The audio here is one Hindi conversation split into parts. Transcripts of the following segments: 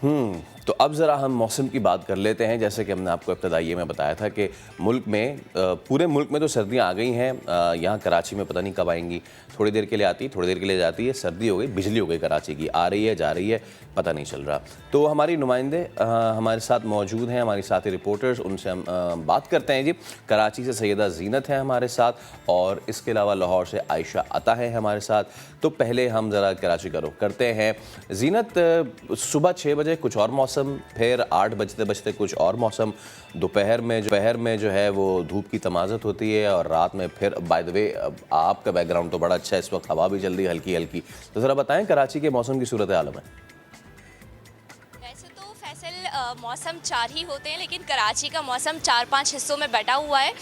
तो अब ज़रा हम मौसम की बात कर लेते हैं। जैसे कि हमने आपको इब्तदाई में बताया था कि मुल्क में पूरे मुल्क में तो सर्दियां आ गई हैं। यहाँ कराची में पता नहीं कब आएंगी, थोड़ी देर के लिए आती, थोड़ी देर के लिए जाती है। सर्दी हो गई, बिजली हो गई कराची की, आ रही है जा रही है, पता नहीं चल रहा। तो हमारी नुमाइंदे हमारे साथ मौजूद हैं, हमारी साथी रिपोर्टर्स, उनसे हम बात करते हैं जी। कराची से सैयदा ज़ीनत है हमारे साथ, और इसके अलावा लाहौर से आयशा अता है हमारे साथ। तो पहले हम ज़रा कराची का रुख करते हैं। ज़ीनत, सुबह 6 बजे कुछ और मौसम, फिर 8 बजते बजते कुछ और मौसम, दोपहर में जो है वो धूप की तमाज़त होती है, और रात में फिर बाय द वे आपका बैकग्राउंड तो बड़ा अच्छा है, इस वक्त हवा भी चल रही है हल्की हल्की। तो ज़रा बताएं कराची के मौसम की सूरत हाल में। मौसम 4 ही होते हैं, लेकिन कराची का मौसम 4-5 हिस्सों में बटा हुआ है।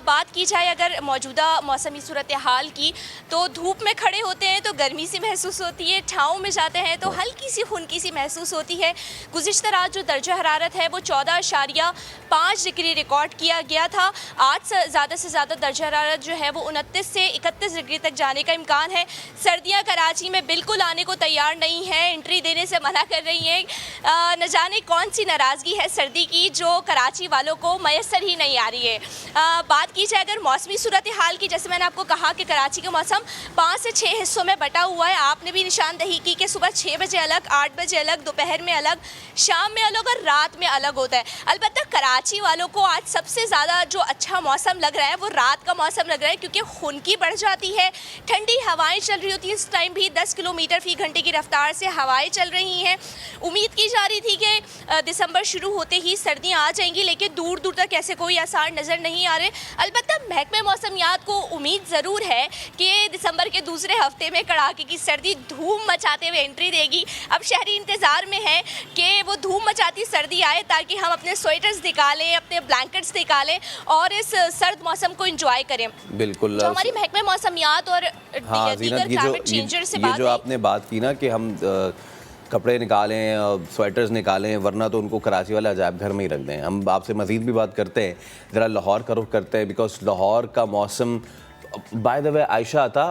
बात की जाए अगर मौजूदा मौसमी सूरत हाल की, तो धूप में खड़े होते हैं तो गर्मी सी महसूस होती है, छाँव में जाते हैं तो हल्की सी खुनकी सी महसूस होती है। गुज़िश्ता रात जो दर्जा हरारत है वो 14.5 डिग्री रिकॉर्ड किया गया था। आज ज़्यादा से ज़्यादा दर्जा हरारत जो है वो 29 से 31 डिग्री तक जाने का इम्कान है। सर्दियाँ कराची में बिल्कुल आने को तैयार नहीं है, एंट्री देने से मना कर रही हैं। न जाने कौन सी नाराज़गी है सर्दी की जो कराची वालों को मैसर ही नहीं आ रही है। बात की जाए अगर मौसमी सूरत हाल की, जैसे मैंने आपको कहा कि कराची का मौसम 5 से 6 हिस्सों में बटा हुआ है। आपने भी निशानदही की कि सुबह 6 बजे अलग, 8 बजे अलग, दोपहर में अलग, शाम में अलग और रात में अलग होता है। अलबत्ता कराची वालों को आज सबसे ज़्यादा जो अच्छा मौसम लग रहा है वो रात का मौसम लग रहा है, क्योंकि खुनकी बढ़ जाती है, ठंडी हवाएँ चल रही होती हैं। इस टाइम भी 10 किलोमीटर फ़ी घंटे की रफ्तार से हवाएँ चल रही हैं। उम्मीद की जा रही थी कि दिसंबर शुरू होते ही सर्दियां आ जाएंगी, लेकिन दूर दूर तक ऐसे कोई आसार नज़र नहीं आ रहे। अलबत्ता महकमे मौसमियात को उम्मीद ज़रूर है कि दिसंबर के दूसरे हफ्ते में कड़ाके की सर्दी धूम मचाते हुए एंट्री देगी। अब शहरी इंतज़ार में है कि वो धूम मचाती सर्दी आए, ताकि हम अपने स्वेटर्स निकालें, अपने ब्लैंकेट्स निकालें और इस सर्द मौसम को इंजॉय करें। बिल्कुल। जो हमारी महकमे मौसमियात और दीगर क्लाइमेट चेंजर से बात जो आपने बात की ना कि हम कपड़े निकालें, स्वेटर्स निकालें, वरना तो उनको कराची वाले अजायब घर में ही रख दें। हम आपसे मज़ीद भी बात करते हैं, ज़रा लाहौर का रुख करते हैं, बिकॉज लाहौर का मौसम बाय द वे आयशा था।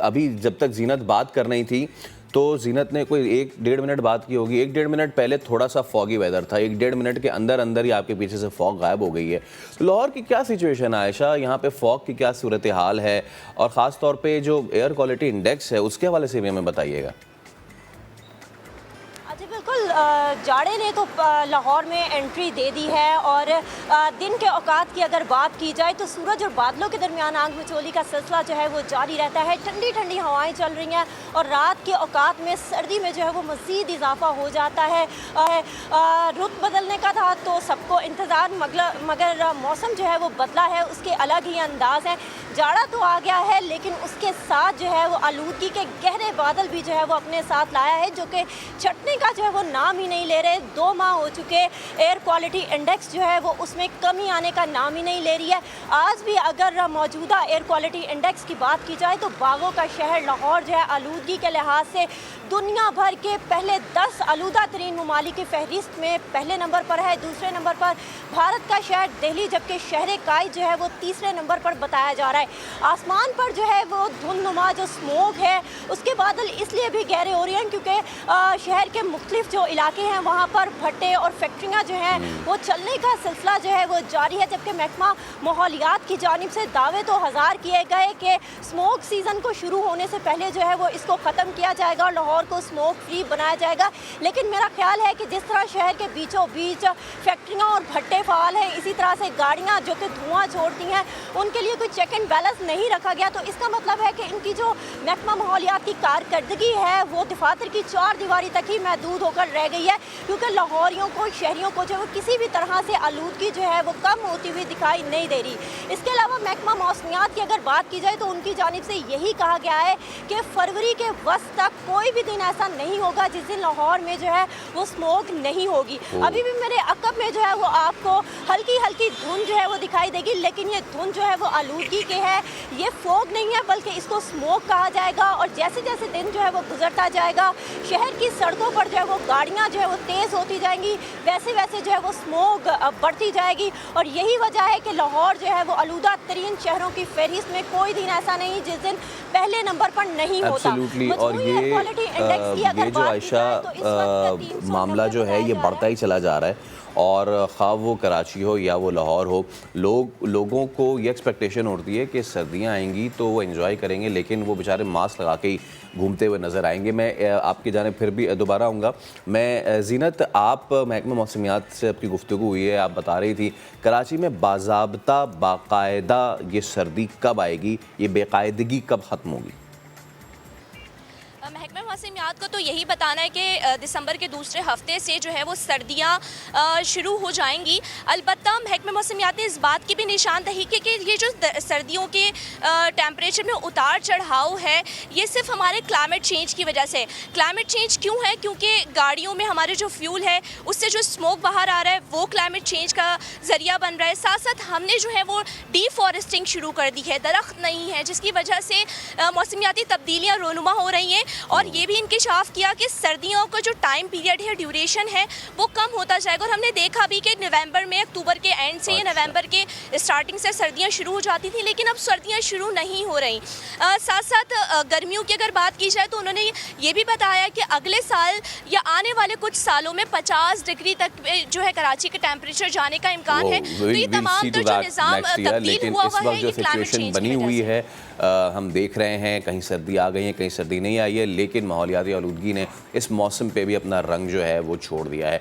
अभी जब तक ज़ीनत बात कर रही थी तो ज़ीनत ने कोई 1-1.5 मिनट बात की होगी। 1-1.5 मिनट पहले थोड़ा सा फॉगी वेदर था, 1-1.5 मिनट के अंदर अंदर ही आपके पीछे से फॉग गायब हो गई है। तो लाहौर की क्या सिचुएशन है आयशा, यहाँ पे फॉग की क्या सूरत हाल है, और ख़ास तौर पे जो एयर क्वालिटी इंडेक्स है उसके हवाले से भी हमें बताइएगा। जी बिल्कुल, जाड़े ने तो लाहौर में एंट्री दे दी है, और दिन के औकात की अगर बात की जाए तो सूरज और बादलों के दरमियान आग मिचोली का सिलसिला जो है वो जारी रहता है। ठंडी ठंडी हवाएं चल रही हैं, और रात के औकात में सर्दी में जो है वो मज़ीद इजाफा हो जाता है। रुत बदलने का था तो सबको इंतज़ार, मगर मौसम जो है वो बदला है, उसके अलग ही अंदाज हैं। जाड़ा तो आ गया है, लेकिन उसके साथ जो है वो आलूदगी के गहरे बादल भी जो है वो अपने साथ लाया है, जो कि छटने का जो है वो नाम ही नहीं ले रहे। 2 माह हो चुके, एयर क्वालिटी इंडेक्स जो है वो उसमें कमी आने का नाम ही नहीं ले रही है। आज भी अगर मौजूदा एयर क्वालिटी इंडेक्स की बात की जाए तो बागों का शहर लाहौर जो है आलूदगी के लिहाज से दुनिया भर के पहले 10 आलूदा तरीन ममालिक की फहरिस्त में पहले नंबर पर है। दूसरे नंबर पर भारत का शहर दिल्ली, जबकि शहर काई जो है वो तीसरे नंबर पर बताया जा रहा है। आसमान पर जो है वो धुंधनुमा जो स्मोक है उसके बादल इसलिए भी गहरे हो रही हैं क्योंकि शहर के मुख्तलिफ जो इलाके हैं वहाँ पर भट्टे और फैक्ट्रियाँ जो हैं वो चलने का सिलसिला जो है वो जारी है। जबकि महकमा माहौलियात की जानिब से दावे तो हज़ार किए गए कि स्मोक सीज़न को शुरू होने से पहले जो है वो इसको ख़त्म किया जाएगा और लाहौर को स्मोक फ्री बनाया जाएगा। लेकिन मेरा ख्याल है कि जिस तरह शहर के बीचों बीच फैक्ट्रियाँ और भट्टे फ़ाल हैं, इसी तरह से गाड़ियाँ जो कि धुआं छोड़ती हैं उनके लिए कोई चेक एंड बैलेंस नहीं रखा गया। तो इसका मतलब है कि इनकी जो महकमा माहौलियात की कारकर्दगी है वो दफातर की 4 दीवारी तक ही महदूद होकर रह गई है, क्योंकि लाहौरियों को, शहरियों को जो है किसी भी तरह से आलूदगी जो है वो कम होती हुई दिखाई नहीं दे रही। इसके अलावा महकमा मौसमियात की अगर बात की जाए तो उनकी जानिब से यही कहा गया है कि फरवरी के वस्त तक कोई भी दिन ऐसा नहीं होगा जिस दिन लाहौर में जो है वो स्मोक नहीं होगी। अभी भी मेरे अकब में जो है वो आपको हल्की हल्की धुंध जो है वो दिखाई देगी, लेकिन ये धुंध जो है वो आलूदगी के है ये फोग नहीं है बल्कि इसको स्मोक कहा जाएगा। और जैसे जैसे दिन जो है वो गुजरता जाएगा, शहर की सड़कों पर जो है वो गाड़ियाँ जो है वो तेज़ होती जाएंगी, वैसे वैसे जो है वो स्मोक बढ़ती जाएगी। और यही वजह है कि लाहौर जो है वो आलूदा तरीन शहरों की फहरिस्त में कोई दिन ऐसा नहीं जिस दिन पहले नंबर पर नहीं होता। एब्सोल्युटली। और मजमूई एयर क्वालिटी इंडेक्स की अगर ये जो बात की आयशा जाए तो इस वक्त 300 मामला जो है ये बढ़ता ही चला जा रहा है। और ख़्वाह वो कराची हो या वो लाहौर हो, लोगों को ये एक्सपेक्टेशन होती है कि सर्दियाँ आएंगी तो वो एंजॉय करेंगे, लेकिन वो बेचारे मास्क लगा के ही घूमते हुए नज़र आएंगे। मैं आपकी जानिब फिर भी दोबारा आऊँगा। मैं ज़ीनत, आप महकमा मौसमियात से आपकी गुफ्तगू हुई है, आप बता रही थी कराची में बाज़ाब्ता बाकायदा ये सर्दी कब आएगी, ये बेकायदगी कब ख़त्म होगी? महकमा मौसमियात को तो यही बताना है कि दिसंबर के दूसरे हफ्ते से जो है वो सर्दियाँ शुरू हो जाएंगी। अलबत्ता महकमा मौसमियात ने इस बात की भी निशानदही की कि ये जो सर्दियों के टेम्परेचर में उतार चढ़ाव है ये सिर्फ हमारे क्लाइमेट चेंज की वजह से। क्लाइमेट चेंज क्यों है? क्योंकि गाड़ियों में हमारे जो फ्यूल है उससे जो स्मोक बाहर आ रहा है वो क्लाइमेट चेंज का ज़रिया बन रहा है। साथ साथ हमने जो है वो डिफॉरेस्टिंग शुरू कर दी है, दरख्त नहीं है, जिसकी वजह से मौसमियाती तब्दीलियाँ रोनुमा हो रही हैं। और ये भी इंकिशाफ किया कि सर्दियों का जो टाइम पीरियड है, ड्यूरेशन है, वो कम होता जाएगा। और हमने देखा भी कि नवंबर में, अक्टूबर के एंड से या नवंबर के स्टार्टिंग से सर्दियां शुरू हो जाती थी, लेकिन अब सर्दियां शुरू नहीं हो रही। साथ साथ गर्मियों की अगर बात की जाए तो उन्होंने ये भी बताया कि अगले साल या आने वाले कुछ सालों में 50 डिग्री तक जो है कराची के टेम्परेचर जाने का इम्कान है। तो ये तमाम तो जो निज़ाम तब्दील हुआ हुआ है, ये क्लाइमेट चेंज बनी हुई है, हम देख रहे हैं कहीं सर्दी आ गई है, कहीं सर्दी नहीं आई है, लेकिन माहौलियाती आलूदगी ने इस मौसम पे भी अपना रंग जो है वो छोड़ दिया है।